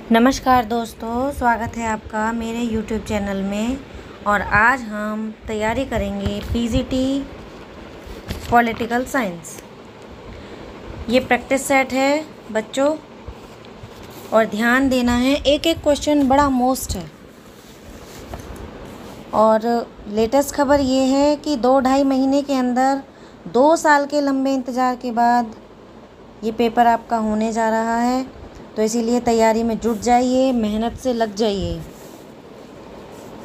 नमस्कार दोस्तों, स्वागत है आपका मेरे YouTube चैनल में। और आज हम तैयारी करेंगे पीजीटी पॉलिटिकल साइंस। ये प्रैक्टिस सेट है बच्चों, और ध्यान देना है, एक एक क्वेश्चन बड़ा मोस्ट है। और लेटेस्ट खबर ये है कि 2-2.5 महीने के अंदर 2 साल के लंबे इंतज़ार के बाद ये पेपर आपका होने जा रहा है। तो इसीलिए तैयारी में जुट जाइए, मेहनत से लग जाइए।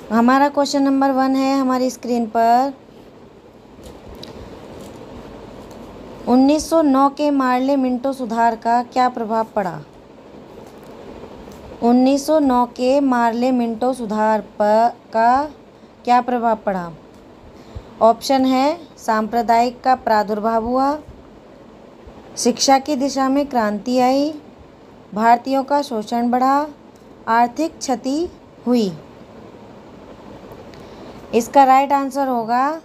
हमारा क्वेश्चन नंबर 1 है हमारी स्क्रीन पर। 1909 के मार्ले मिंटो सुधार का क्या प्रभाव पड़ा? 1909 के मार्ले मिंटो सुधार का क्या प्रभाव पड़ा? ऑप्शन है सांप्रदायिक का प्रादुर्भाव हुआ, शिक्षा की दिशा में क्रांति आई, भारतीयों का शोषण बढ़ा, आर्थिक क्षति हुई। इसका राइट आंसर होगा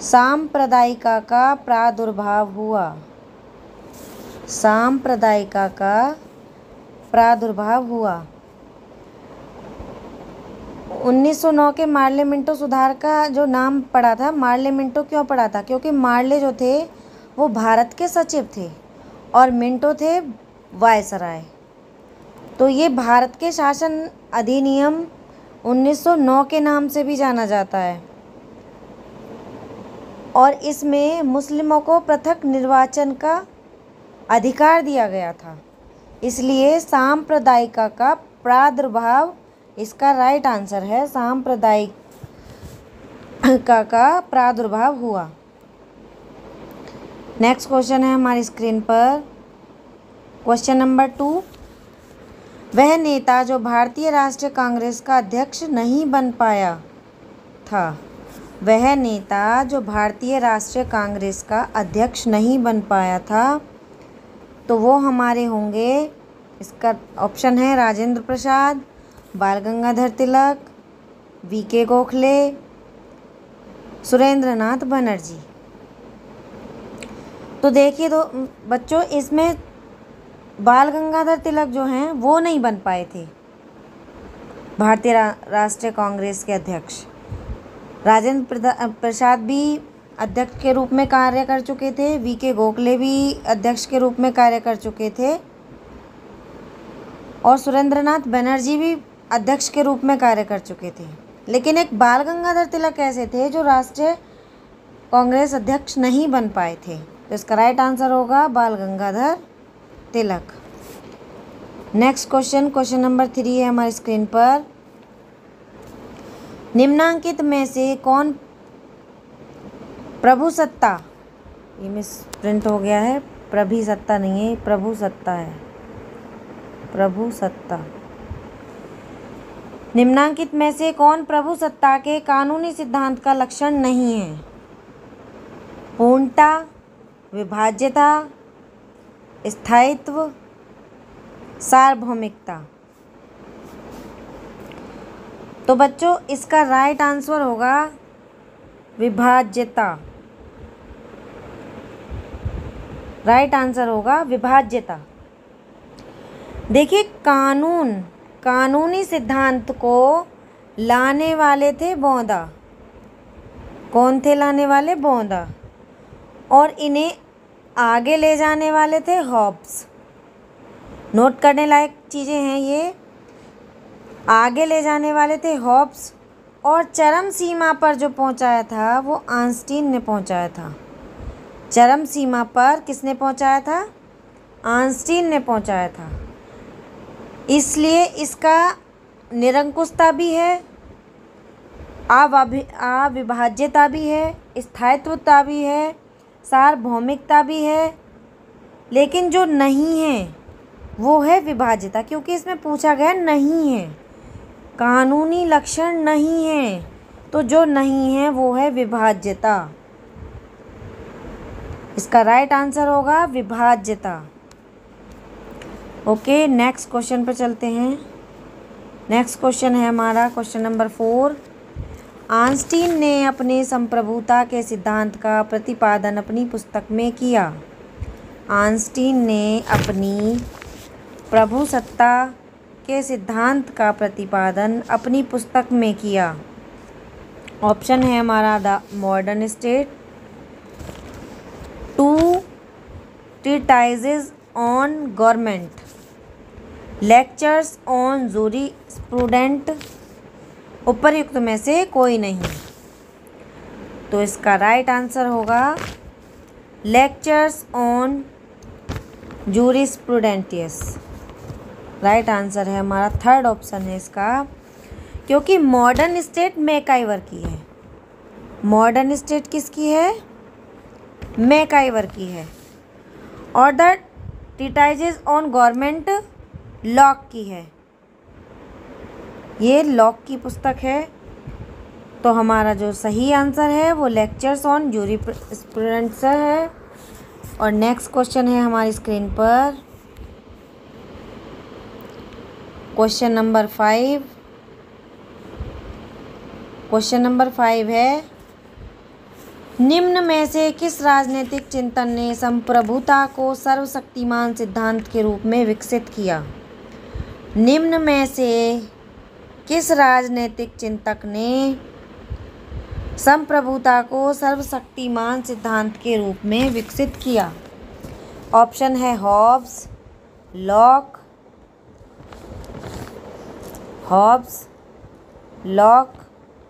सांप्रदायिका का प्रादुर्भाव हुआ। सांप्रदायिका का प्रादुर्भाव हुआ। 1909 के मार्ले मिंटो सुधार का जो नाम पड़ा था, मार्ले मिंटो क्यों पड़ा था? क्योंकि मार्ले जो थे वो भारत के सचिव थे और मिंटो थे वायसराय। तो ये भारत के शासन अधिनियम 1909 के नाम से भी जाना जाता है। और इसमें मुस्लिमों को पृथक निर्वाचन का अधिकार दिया गया था, इसलिए सांप्रदायिका का प्रादुर्भाव इसका राइट आंसर है। सांप्रदायिका का प्रादुर्भाव हुआ। नेक्स्ट क्वेश्चन है हमारी स्क्रीन पर, क्वेश्चन नंबर 2। वह नेता जो भारतीय राष्ट्रीय कांग्रेस का अध्यक्ष नहीं बन पाया था। वह नेता जो भारतीय राष्ट्रीय कांग्रेस का अध्यक्ष नहीं बन पाया था, तो वो हमारे होंगे, इसका ऑप्शन है राजेंद्र प्रसाद, बाल गंगाधर तिलक, वीके गोखले, सुरेंद्र नाथ बनर्जी। तो देखिए तो बच्चों, इसमें बाल गंगाधर तिलक जो हैं वो नहीं बन पाए थे भारतीय राष्ट्रीय कांग्रेस के अध्यक्ष। राजेंद्र प्रसाद भी अध्यक्ष के रूप में कार्य कर चुके थे, वीके गोखले भी अध्यक्ष के रूप में कार्य कर चुके थे, और सुरेंद्रनाथ बनर्जी भी अध्यक्ष के रूप में कार्य कर चुके थे। लेकिन एक बाल गंगाधर तिलक ऐसे थे जो राष्ट्रीय कांग्रेस अध्यक्ष नहीं बन पाए थे। तो इसका राइट आंसर होगा बाल Gangadhar Tilak. Next question, question number 3 है हमारी स्क्रीन पर। निम्नांकित में से कौन प्रभुसत्ता, ये मिस प्रिंट हो गया है, प्रभिसत्ता नहीं है, प्रभुसत्ता है, प्रभुसत्ता। निम्नांकित में से कौन प्रभुसत्ता के कानूनी सिद्धांत का लक्षण नहीं है? पूर्णता, विभाज्यता, स्थायित्व, सार्वभौमिकता। तो बच्चों, इसका राइट आंसर होगा विभाज्यता। राइट आंसर होगा विभाज्यता। देखिए, कानूनी सिद्धांत को लाने वाले थे बौद्ध। कौन थे लाने वाले? बौद्ध। और इन्हें आगे ले जाने वाले थे हॉब्स। नोट करने लायक चीज़ें हैं ये। आगे ले जाने वाले थे हॉब्स, और चरम सीमा पर जो पहुंचाया था वो आइंस्टीन ने पहुंचाया था। चरम सीमा पर किसने पहुंचाया था? आइंस्टीन ने पहुंचाया था। इसलिए इसका निरंकुशता भी है, अविभाज्यता भी है, स्थायित्वता भी है, सार्वभौमिकता भी है। लेकिन जो नहीं है वो है विभाज्यता, क्योंकि इसमें पूछा गया नहीं है, कानूनी लक्षण नहीं है। तो जो नहीं है वो है विभाज्यता। इसका राइट आंसर होगा विभाज्यता। ओके, नेक्स्ट क्वेश्चन पर चलते हैं। नेक्स्ट क्वेश्चन है हमारा क्वेश्चन नंबर 4। आइंस्टीन ने अपने संप्रभुता के सिद्धांत का प्रतिपादन अपनी पुस्तक में किया। आइंस्टीन ने अपनी प्रभुसत्ता के सिद्धांत का प्रतिपादन अपनी पुस्तक में किया? ऑप्शन है हमारा the modern state, 2 treatises on government, lectures on jurisprudent, उपर्युक्त में से कोई नहीं। तो इसका राइट आंसर होगा lectures on jurisprudence. Right answer है हमारा, थर्ड ऑप्शन है इसका, क्योंकि मॉडर्न स्टेट मैकाइवर की है। मॉडर्न स्टेट किसकी है? मैकाइवर की है। और द ट्रीटाइजेज ऑन गवर्नमेंट लॉक की है। ये लॉक की पुस्तक है। तो हमारा जो सही आंसर है वो लेक्चर्स ऑन जूरिस्प्रूडेंस है। और नेक्स्ट क्वेश्चन है हमारी स्क्रीन पर, क्वेश्चन नंबर 5। क्वेश्चन नंबर 5 है, निम्न में से किस राजनीतिक चिंतन ने संप्रभुता को सर्वशक्तिमान सिद्धांत के रूप में विकसित किया? निम्न में से किस राजनीतिक चिंतक ने संप्रभुता को सर्वशक्तिमान सिद्धांत के रूप में विकसित किया? ऑप्शन है हॉब्स, लॉक,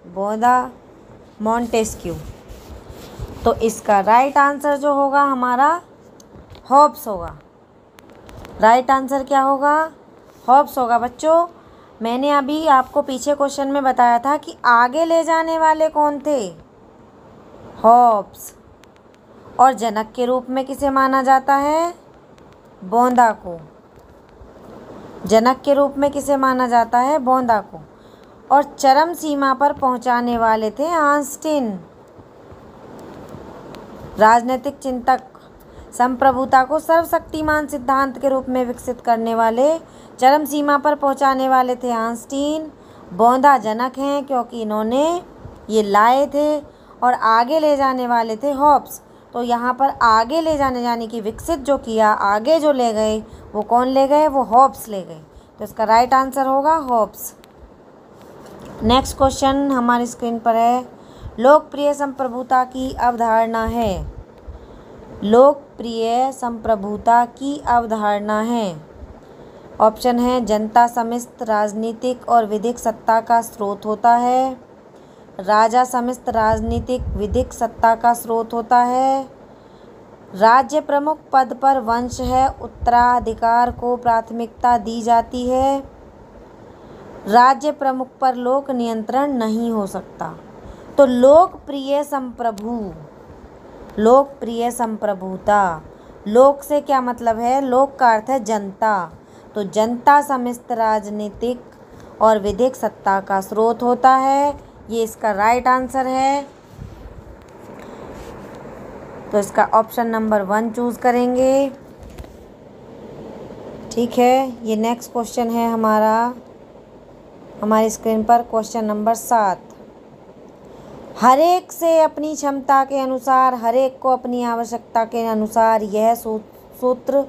बोधा, मॉन्टेस्क्यू। तो इसका राइट आंसर जो होगा हमारा हॉब्स होगा। राइट आंसर क्या होगा? हॉब्स होगा। बच्चों, मैंने अभी आपको पीछे क्वेश्चन में बताया था कि आगे ले जाने वाले कौन थे? हॉब्स। और जनक के रूप में किसे माना जाता है? बोंदा को। जनक के रूप में किसे माना जाता है? बोंदा को। और चरम सीमा पर पहुंचाने वाले थे आर्नस्टीन। राजनीतिक चिंतक संप्रभुता को सर्वशक्तिमान सिद्धांत के रूप में विकसित करने वाले, चरम सीमा पर पहुंचाने वाले थे आर्नस्टीन। बोंदा जनक हैं क्योंकि इन्होंने ये लाए थे। और आगे ले जाने वाले थे हॉब्स। तो यहाँ पर आगे ले जाने यानी कि विकसित जो किया, आगे जो ले गए, वो कौन ले गए? वो हॉब्स ले गए। तो इसका राइट आंसर होगा हॉब्स। नेक्स्ट क्वेश्चन हमारी स्क्रीन पर है, लोकप्रिय संप्रभुता की अवधारणा है। लोकप्रिय संप्रभुता की अवधारणा है। ऑप्शन है जनता समस्त राजनीतिक और विधिक सत्ता का स्रोत होता है, राजा समस्त राजनीतिक विधिक सत्ता का स्रोत होता है, राज्य प्रमुख पद पर वंश है, उत्तराधिकार को प्राथमिकता दी जाती है, राज्य प्रमुख पर लोक नियंत्रण नहीं हो सकता। तो लोकप्रिय संप्रभुता, लोक से क्या मतलब है? लोक का अर्थ है जनता। तो जनता समस्त राजनीतिक और विधिक सत्ता का स्रोत होता है। ये इसका राइट आंसर है। तो इसका ऑप्शन नंबर 1 चूज करेंगे। ठीक है, ये नेक्स्ट क्वेश्चन है हमारी स्क्रीन पर, क्वेश्चन नंबर 7। हर एक से अपनी क्षमता के अनुसार, हर एक को अपनी आवश्यकता के अनुसार यह सूत्र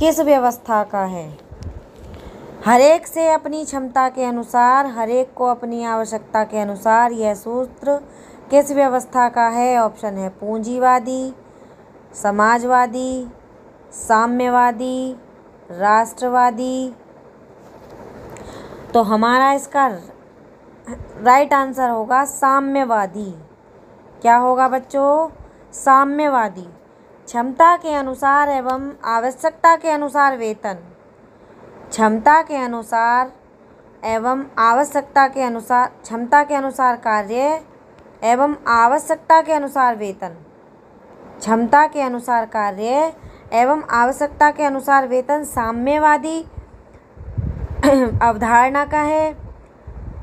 किस व्यवस्था का है? हर एक से अपनी क्षमता के अनुसार, हर एक को अपनी आवश्यकता के अनुसार यह सूत्र किस व्यवस्था का है? ऑप्शन है पूंजीवादी, समाजवादी, साम्यवादी, राष्ट्रवादी। तो हमारा इसका राइट आंसर होगा साम्यवादी। क्या होगा बच्चों? साम्यवादी। क्षमता के अनुसार एवं आवश्यकता के अनुसार वेतन, क्षमता के अनुसार एवं आवश्यकता के अनुसार, क्षमता के अनुसार कार्य एवं आवश्यकता के अनुसार वेतन, क्षमता के अनुसार कार्य एवं आवश्यकता के अनुसार वेतन साम्यवादी अवधारणा का है।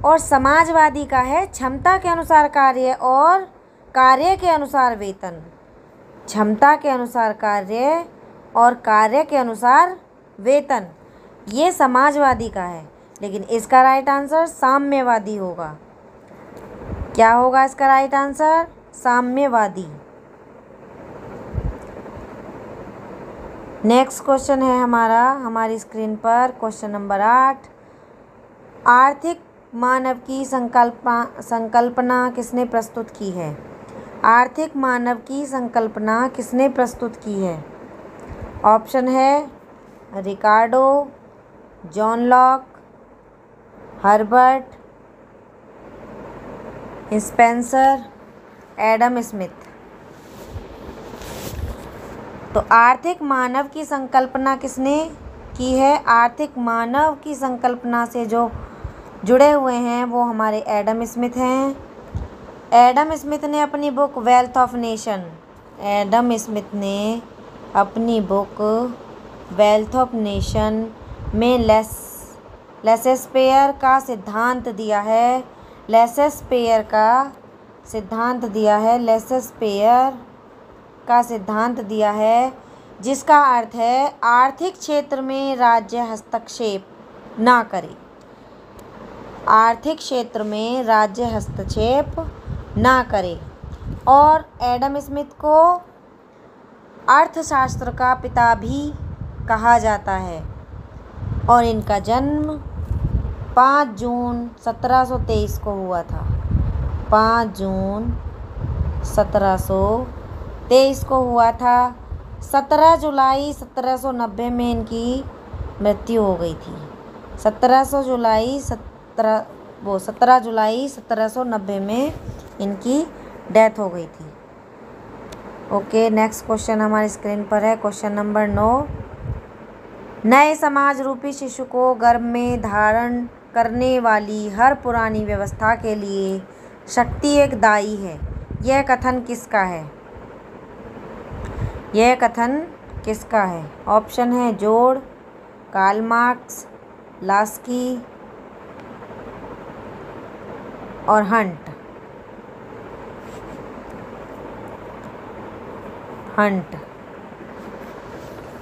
और समाजवादी का है क्षमता के अनुसार कार्य और कार्य के अनुसार वेतन, क्षमता के अनुसार कार्य और कार्य के अनुसार वेतन। ये समाजवादी का है, लेकिन इसका राइट आंसर साम्यवादी होगा। क्या होगा इसका राइट आंसर? साम्यवादी। नेक्स्ट क्वेश्चन है हमारी स्क्रीन पर क्वेश्चन नंबर 8। आर्थिक मानव की संकल्पना किसने प्रस्तुत की है? आर्थिक मानव की संकल्पना किसने प्रस्तुत की है? ऑप्शन है Ricardo, John Locke, Herbert Spencer, Adam Smith. तो आर्थिक मानव की संकल्पना किसने की है? आर्थिक मानव की संकल्पना से जो जुड़े हुए हैं वो हमारे एडम स्मिथ हैं। एडम स्मिथ ने अपनी बुक वेल्थ ऑफ नेशन में लेसेस्पेयर का सिद्धांत दिया है। लेसेस्पेयर का सिद्धांत दिया है जिसका अर्थ है आर्थिक क्षेत्र में राज्य हस्तक्षेप ना करे। आर्थिक क्षेत्र में राज्य हस्तक्षेप ना करे। और एडम स्मिथ को अर्थशास्त्र का पिता भी कहा जाता है और इनका जन्म 5 जून 1723 को हुआ था। 5 जून 1723 को हुआ था। 17 जुलाई 1790 में इनकी मृत्यु हो गई थी। 17 जुलाई 1790 में इनकी डेथ हो गई थी। ओके, नेक्स्ट क्वेश्चन हमारी स्क्रीन पर है क्वेश्चन नंबर 9। नए समाज रूपी शिशु को गर्भ में धारण करने वाली हर पुरानी व्यवस्था के लिए शक्ति एक दाई है। यह कथन किसका है? ऑप्शन है जोड़, कार्ल मार्क्स, लास्की और हंट।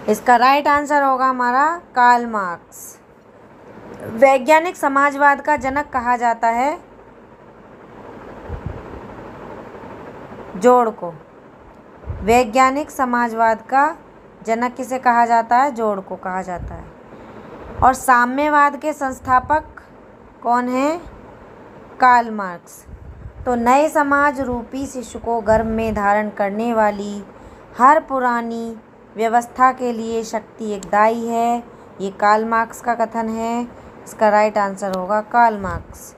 इसका राइट आंसर होगा हमारा कार्ल मार्क्स। वैज्ञानिक समाजवाद का जनक कहा जाता है जोड़ को। वैज्ञानिक समाजवाद का जनक किसे कहा जाता है? जोड़ को कहा जाता है। और साम्यवाद के संस्थापक कौन हैं? Karl Marx. तो नए समाज रूपी शिशु को गर्भ में धारण करने वाली हर पुरानी व्यवस्था के लिए शक्ति एक दाई है। ये कार्ल मार्क्स का कथन है। इसका राइट आंसर होगा Karl Marx.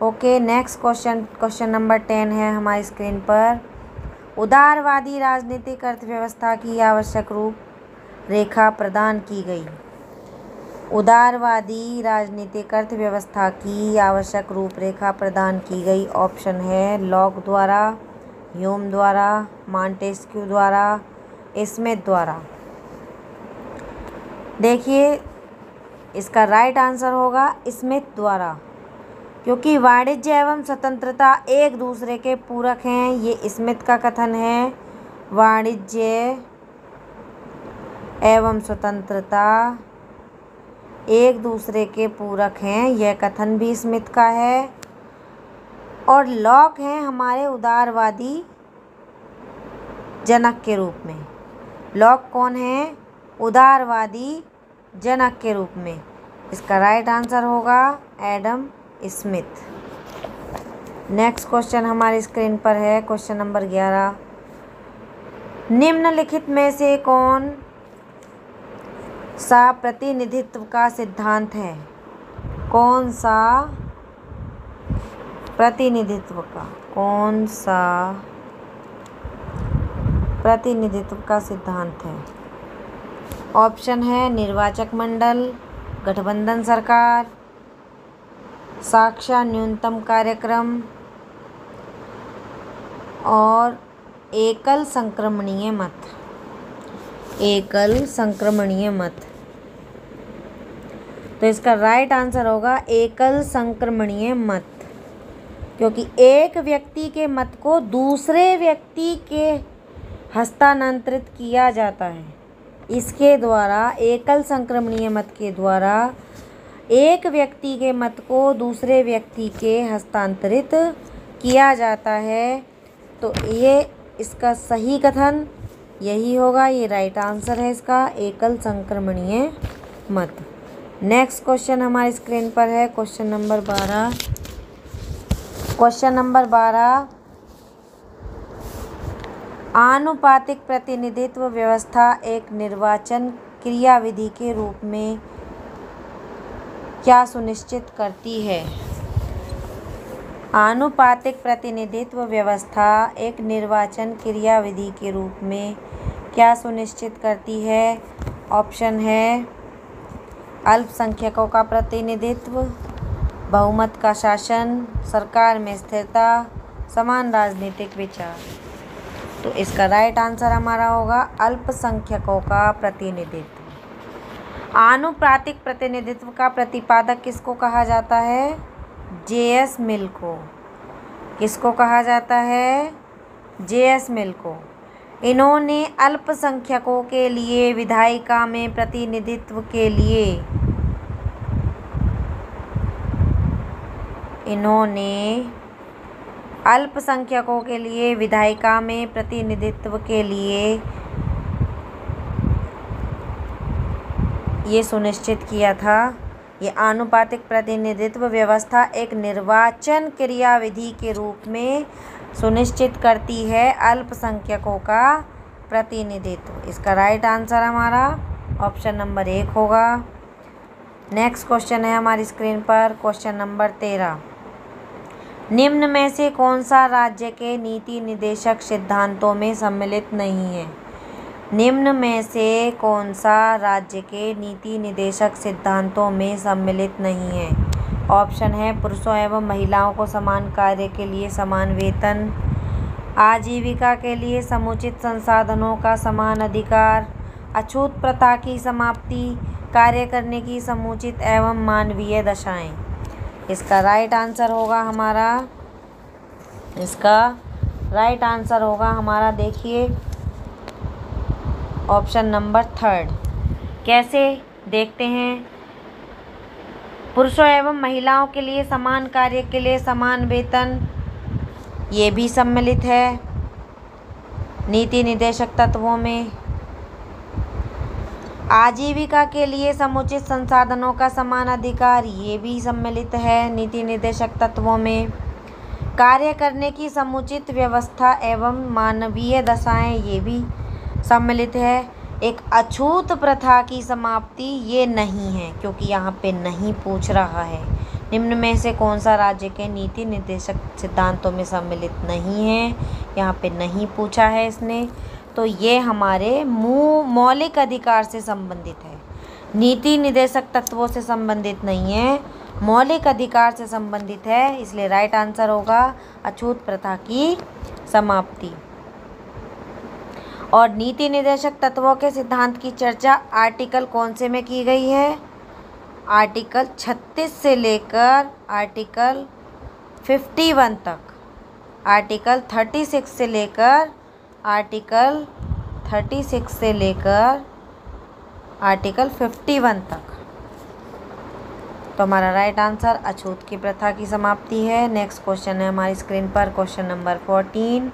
Okay, next question number 10 है हमारी स्क्रीन पर। उदारवादी राजनीतिक अर्थव्यवस्था की आवश्यक रूपरेखा प्रदान की गई। उदारवादी राजनीतिक अर्थव्यवस्था की आवश्यक रूपरेखा प्रदान की गई। ऑप्शन है लॉक द्वारा, ह्यूम द्वारा, मॉन्टेस्क्यू द्वारा, स्मिथ द्वारा। देखिए, इसका राइट आंसर होगा स्मिथ द्वारा, क्योंकि वाणिज्य एवं स्वतंत्रता एक दूसरे के पूरक हैं। ये स्मिथ का कथन है। वाणिज्य एवं स्वतंत्रता एक दूसरे के पूरक हैं, यह कथन भी स्मिथ का है। और लॉक हैं हमारे उदारवादी जनक के रूप में। लॉक कौन है? उदारवादी जनक के रूप में। इसका राइट आंसर होगा एडम स्मिथ। नेक्स्ट क्वेश्चन हमारी स्क्रीन पर है क्वेश्चन नंबर 11। निम्नलिखित में से कौन सा प्रतिनिधित्व का सिद्धांत है? कौन सा प्रतिनिधित्व का सिद्धांत है? ऑप्शन है निर्वाचक मंडल, गठबंधन सरकार, साक्षात न्यूनतम कार्यक्रम और एकल संक्रमणीय मत। तो इसका राइट आंसर होगा एकल संक्रमणीय मत, क्योंकि एक व्यक्ति के मत को दूसरे व्यक्ति के हस्तांतरित किया जाता है। इसके द्वारा, एकल संक्रमणीय मत के द्वारा एक व्यक्ति के मत को दूसरे व्यक्ति के हस्तांतरित किया जाता है। तो ये इसका सही कथन यही होगा, ये राइट आंसर है इसका, एकल संक्रमणीय मत। नेक्स्ट क्वेश्चन हमारी स्क्रीन पर है क्वेश्चन नंबर 12। क्वेश्चन नंबर 12, आनुपातिक प्रतिनिधित्व व्यवस्था एक निर्वाचन क्रियाविधि के रूप में क्या सुनिश्चित करती है? आनुपातिक प्रतिनिधित्व व्यवस्था एक निर्वाचन क्रियाविधि के रूप में क्या सुनिश्चित करती है? ऑप्शन है अल्पसंख्यकों का प्रतिनिधित्व, बहुमत का शासन, सरकार में स्थिरता, समान राजनीतिक विचार। तो इसका राइट आंसर हमारा होगा अल्पसंख्यकों का प्रतिनिधित्व। आनुपातिक प्रतिनिधित्व का प्रतिपादक किसको कहा जाता है? जे.एस. मिल को। किसको कहा जाता है? जे.एस. मिल को। इन्होंने अल्पसंख्यकों के लिए विधायिका में प्रतिनिधित्व के लिए अल्पसंख्यकों के लिए विधायिका में प्रतिनिधित्व के लिए ये सुनिश्चित किया था। ये आनुपातिक प्रतिनिधित्व व्यवस्था एक निर्वाचन क्रियाविधि के रूप में सुनिश्चित करती है अल्पसंख्यकों का प्रतिनिधित्व। इसका राइट आंसर हमारा ऑप्शन नंबर 1 होगा। नेक्स्ट क्वेश्चन है हमारी स्क्रीन पर क्वेश्चन नंबर 13। निम्न में से कौन सा राज्य के नीति निदेशक सिद्धांतों में सम्मिलित नहीं है? निम्न में से कौन सा राज्य के नीति निदेशक सिद्धांतों में सम्मिलित नहीं है? ऑप्शन है पुरुषों एवं महिलाओं को समान कार्य के लिए समान वेतन, आजीविका के लिए समुचित संसाधनों का समान अधिकार, अछूत प्रथा की समाप्ति, कार्य करने की समुचित एवं मानवीय दशाएं। इसका राइट आंसर होगा हमारा देखिए ऑप्शन नंबर 3। कैसे देखते हैं? पुरुषों एवं महिलाओं के लिए समान कार्य के लिए समान वेतन, ये भी सम्मिलित है नीति निदेशक तत्वों में। आजीविका के लिए समुचित संसाधनों का समान अधिकार, ये भी सम्मिलित है नीति निदेशक तत्वों में। कार्य करने की समुचित व्यवस्था एवं मानवीय दशाएं, ये भी सम्मिलित है। एक अछूत प्रथा की समाप्ति, ये नहीं है क्योंकि यहाँ पे नहीं पूछ रहा है। निम्न में से कौन सा राज्य के नीति निर्देशक सिद्धांतों में सम्मिलित नहीं है, यहाँ पे नहीं पूछा है इसने। तो ये हमारे मौलिक अधिकार से संबंधित है, नीति निदेशक तत्वों से संबंधित नहीं है, मौलिक अधिकार से संबंधित है। इसलिए राइट आंसर होगा अछूत प्रथा की समाप्ति। और नीति निदेशक तत्वों के सिद्धांत की चर्चा आर्टिकल कौन से में की गई है? आर्टिकल 36 से लेकर आर्टिकल 51 तक, आर्टिकल 36 से लेकर आर्टिकल 51 तक। तो हमारा राइट आंसर अछूत की प्रथा की समाप्ति है। नेक्स्ट क्वेश्चन है हमारी स्क्रीन पर क्वेश्चन नंबर 14।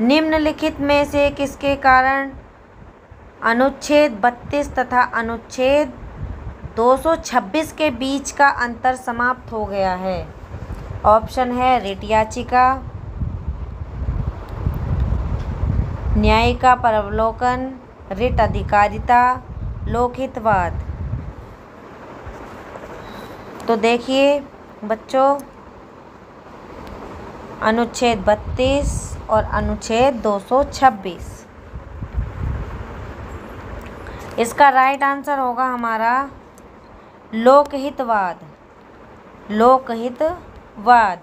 निम्नलिखित में से किसके कारण अनुच्छेद 32 तथा अनुच्छेद 226 के बीच का अंतर समाप्त हो गया है? ऑप्शन है रिट याचिका, न्यायिका परवलोकन, रिट अधिकारिता, लोकहितवाद। तो देखिए बच्चों, अनुच्छेद 32 और अनुच्छेद 226। इसका राइट आंसर होगा हमारा लोकहितवाद। लोकहितवाद,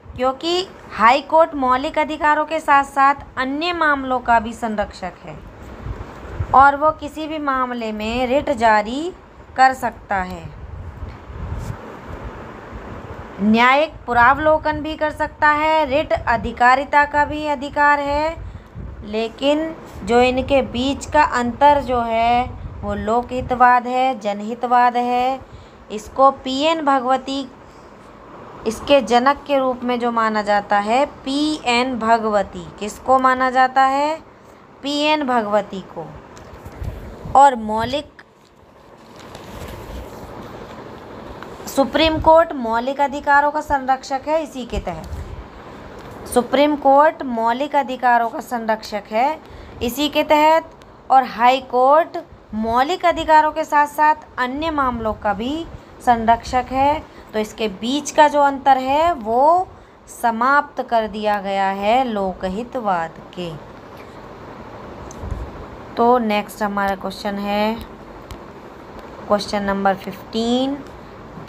क्योंकि हाई कोर्ट मौलिक अधिकारों के साथ साथ अन्य मामलों का भी संरक्षक है और वो किसी भी मामले में रिट जारी कर सकता है। न्यायिक पुरावलोकन भी कर सकता है, रिट अधिकारिता का भी अधिकार है, लेकिन जो इनके बीच का अंतर जो है वो लोकहितवाद है, जनहितवाद है। इसको पी.एन. भगवती इसके जनक के रूप में जो माना जाता है, पी.एन. भगवती। किसको माना जाता है? पीएन भगवती को। और सुप्रीम कोर्ट मौलिक अधिकारों का संरक्षक है इसी के तहत। सुप्रीम कोर्ट मौलिक अधिकारों का संरक्षक है इसी के तहत। और हाई कोर्ट मौलिक अधिकारों के साथ साथ अन्य मामलों का भी संरक्षक है। तो इसके बीच का जो अंतर है वो समाप्त कर दिया गया है लोकहितवाद के। तो नेक्स्ट हमारा क्वेश्चन है क्वेश्चन नंबर 15।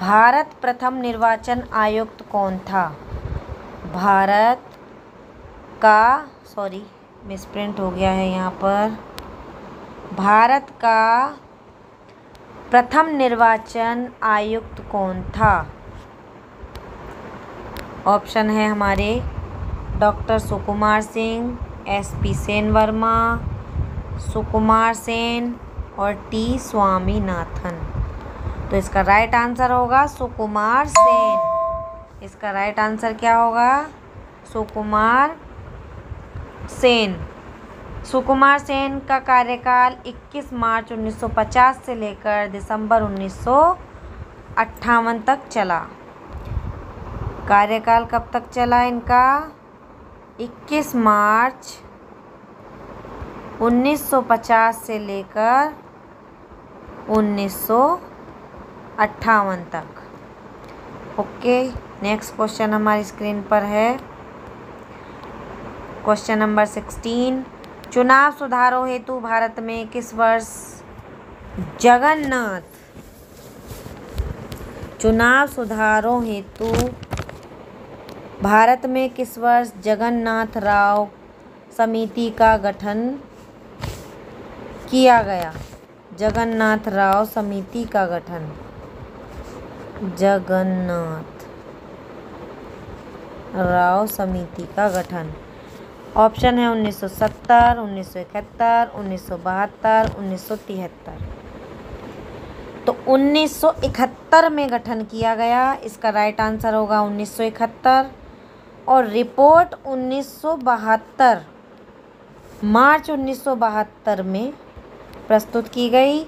भारत प्रथम निर्वाचन आयुक्त कौन था? भारत का मिसप्रिंट हो गया है यहाँ पर। भारत का प्रथम निर्वाचन आयुक्त कौन था? ऑप्शन है हमारे डॉक्टर सुकुमार सिंह, SP सेन वर्मा, सुकुमार सेन और T स्वामीनाथन। तो इसका राइट आंसर होगा सुकुमार सेन। इसका राइट आंसर क्या होगा? सुकुमार सेन। सुकुमार सेन का कार्यकाल 21 मार्च 1950 से लेकर दिसंबर 1958 तक चला। कार्यकाल कब तक चला इनका? 21 मार्च 1950 से लेकर 1958 तक। ओके, नेक्स्ट क्वेश्चन हमारी स्क्रीन पर है क्वेश्चन नंबर 16। चुनाव सुधारों हेतु भारत में किस वर्ष चुनाव सुधारों हेतु भारत में किस वर्ष जगन्नाथ राव समिति का गठन किया गया? जगन्नाथ राव समिति का गठन। जगन्नाथ राव समिति का गठन। ऑप्शन है 1970, 1971, 1972, 1973। तो 1971 में गठन किया गया। इसका राइट आंसर होगा 1971। और रिपोर्ट 1972 मार्च 1972 में प्रस्तुत की गई।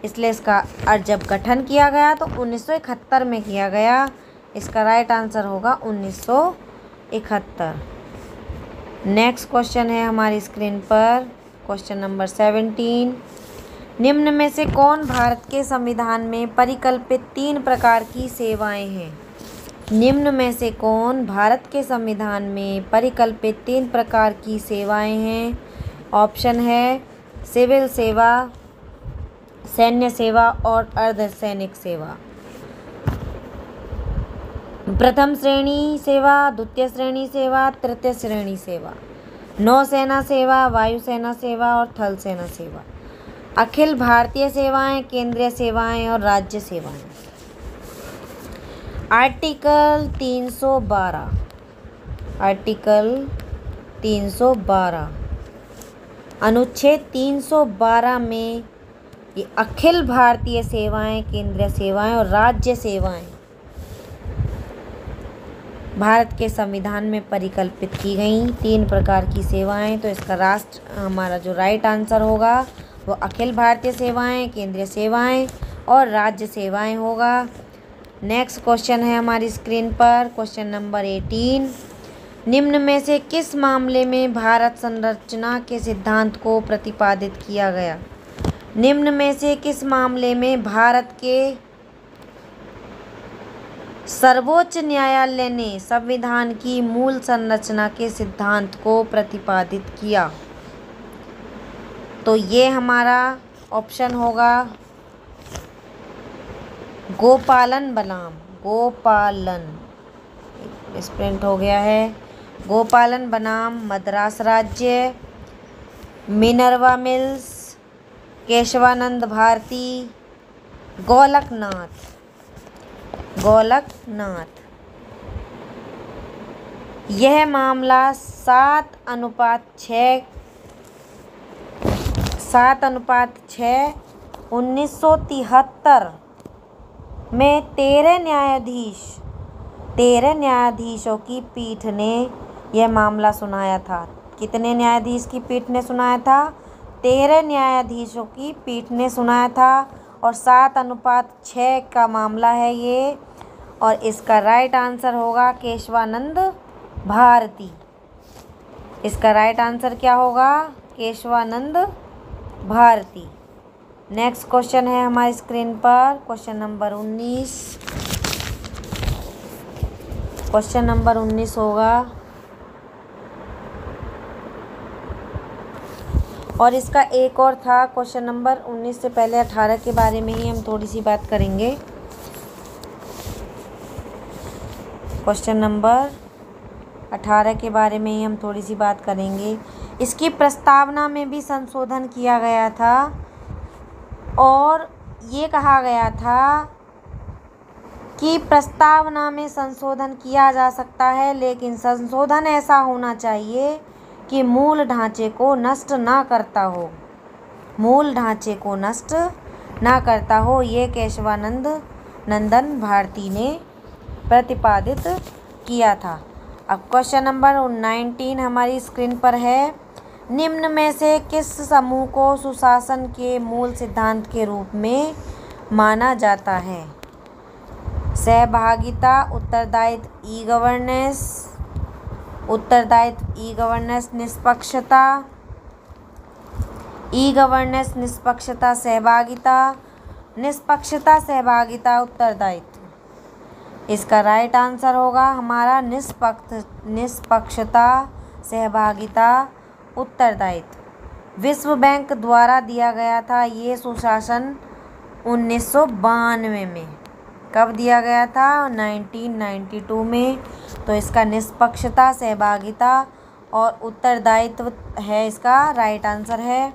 इसलिए इसका जब गठन किया गया तो 1971 में किया गया। इसका राइट आंसर होगा 1971। नेक्स्ट क्वेश्चन है हमारी स्क्रीन पर क्वेश्चन नंबर 17। निम्न में से कौन भारत के संविधान में परिकल्पित 3 प्रकार की सेवाएं हैं? निम्न में से कौन भारत के संविधान में परिकल्पित 3 प्रकार की सेवाएं हैं? ऑप्शन है सिविल सेवा, सैन्य सेवा और अर्धसैनिक सेवा। प्रथम श्रेणी सेवा, द्वितीय श्रेणी सेवा, तृतीय श्रेणी सेवा, नौसेना सेवा, वायुसेना सेवा और थल सेना सेवा, अखिल भारतीय सेवाएं, केंद्रीय सेवाएं और राज्य सेवाएं। आर्टिकल 312 अनुच्छेद 312 में ये अखिल भारतीय सेवाएं, केंद्रीय सेवाएं और राज्य सेवाएं भारत के संविधान में परिकल्पित की गई 3 प्रकार की सेवाएं। तो इसका हमारा जो राइट आंसर होगा वो अखिल भारतीय सेवाएं, केंद्रीय सेवाएं और राज्य सेवाएं होगा। नेक्स्ट क्वेश्चन है हमारी स्क्रीन पर क्वेश्चन नंबर 18। निम्न में से किस मामले में भारत संरचना के सिद्धांत को प्रतिपादित किया गया? निम्न में से किस मामले में भारत के सर्वोच्च न्यायालय ने संविधान की मूल संरचना के सिद्धांत को प्रतिपादित किया? तो ये हमारा ऑप्शन होगा गोपालन बनाम। प्रिंट हो गया है। गोपालन बनाम मद्रास राज्य, मिनर्वा मिल्स, केशवानंद भारती, गोलकनाथ। यह मामला 7:6 1973 में 13 न्यायाधीशों की पीठ ने यह मामला सुनाया था। कितने न्यायाधीश की पीठ ने सुनाया था? 13 न्यायाधीशों की पीठ ने सुनाया था और 7:6 का मामला है ये। और इसका राइट आंसर होगा केशवानंद भारती। इसका राइट आंसर क्या होगा? केशवानंद भारती। नेक्स्ट क्वेश्चन है हमारी स्क्रीन पर क्वेश्चन नंबर 19। क्वेश्चन नंबर 19 होगा और इसका एक और था क्वेश्चन नंबर 19 से पहले 18 के बारे में ही हम थोड़ी सी बात करेंगे। क्वेश्चन नंबर 18 के बारे में ही हम थोड़ी सी बात करेंगे। इसकी प्रस्तावना में भी संशोधन किया गया था और ये कहा गया था कि प्रस्तावना में संशोधन किया जा सकता है, लेकिन संशोधन ऐसा होना चाहिए कि मूल ढांचे को नष्ट ना करता हो। मूल ढांचे को नष्ट ना करता हो, ये केशवानंद नंदन भारती ने प्रतिपादित किया था। अब क्वेश्चन नंबर 19 हमारी स्क्रीन पर है। निम्न में से किस समूह को सुशासन के मूल सिद्धांत के रूप में माना जाता है? सहभागिता, उत्तरदायित्व, ई गवर्नेंस, उत्तरदायित्व, ई गवर्नेंस, निष्पक्षता, ई गवर्नेंस, निष्पक्षता, सहभागिता, निष्पक्षता, सहभागिता, उत्तरदायित्व। इसका राइट आंसर होगा हमारा निष्पक्षता, सहभागिता, उत्तरदायित्व। विश्व बैंक द्वारा दिया गया था ये सुशासन 1992 में। कब दिया गया था? 1992 में। तो इसका निष्पक्षता, सहभागिता और उत्तरदायित्व है इसका राइट आंसर है।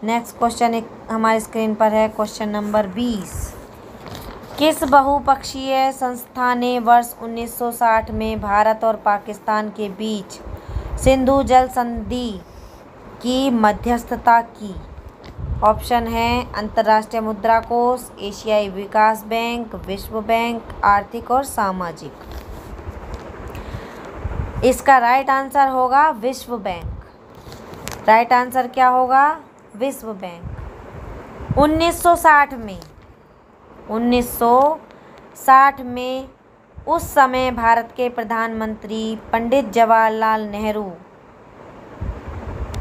नेक्स्ट क्वेश्चन एक हमारी स्क्रीन पर है क्वेश्चन नंबर 20। किस बहुपक्षीय संस्था ने वर्ष 1960 में भारत और पाकिस्तान के बीच सिंधु जल संधि की मध्यस्थता की? ऑप्शन है अंतर्राष्ट्रीय मुद्रा कोष, एशियाई विकास बैंक, विश्व बैंक, आर्थिक और सामाजिक। इसका राइट आंसर होगा विश्व बैंक। राइट आंसर क्या होगा? विश्व बैंक। 1960 में उस समय भारत के प्रधानमंत्री पंडित जवाहरलाल नेहरू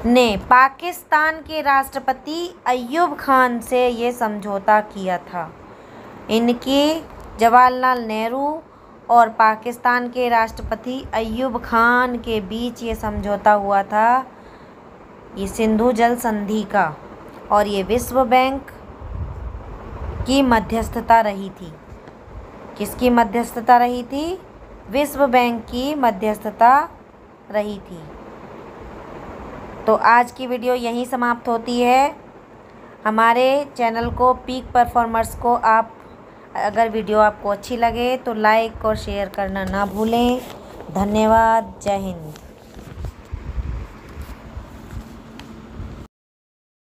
ने पाकिस्तान के राष्ट्रपति अय्यूब खान से ये समझौता किया था। इनके जवाहरलाल नेहरू और पाकिस्तान के राष्ट्रपति अय्यूब खान के बीच ये समझौता हुआ था, ये सिंधु जल संधि का, और ये विश्व बैंक की मध्यस्थता रही थी। किसकी मध्यस्थता रही थी? विश्व बैंक की मध्यस्थता रही थी। तो आज की वीडियो यहीं समाप्त होती है। हमारे चैनल को पीक परफॉर्मर्स को आप अगर वीडियो आपको अच्छी लगे तो लाइक और शेयर करना ना भूलें। धन्यवाद। जय हिंद।